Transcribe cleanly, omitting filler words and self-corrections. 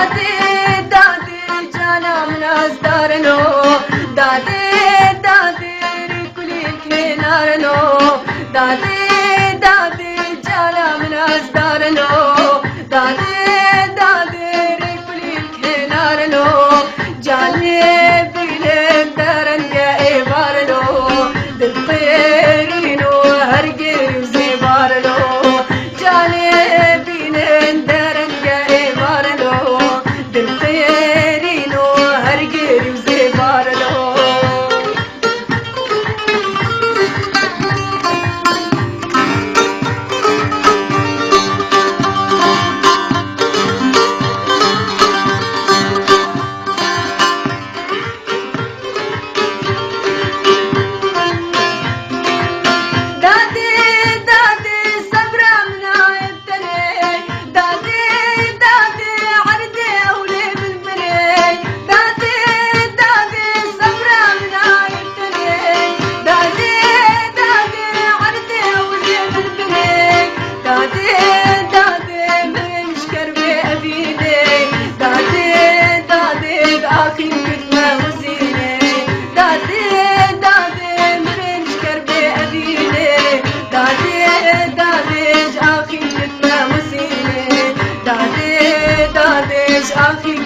دادي دادي جانا من أصدارنو دادي دادي ركولي كنارنو دادي دادي جانا من أصدارنو دادي دادي ركولي كنارنو جاني بيلم درنجا إبارنو دلطيرينو هرقي وزيبارنو جاني بيلم درنجا إبارنو دلطيرينو هرقي وزيبارنو أخي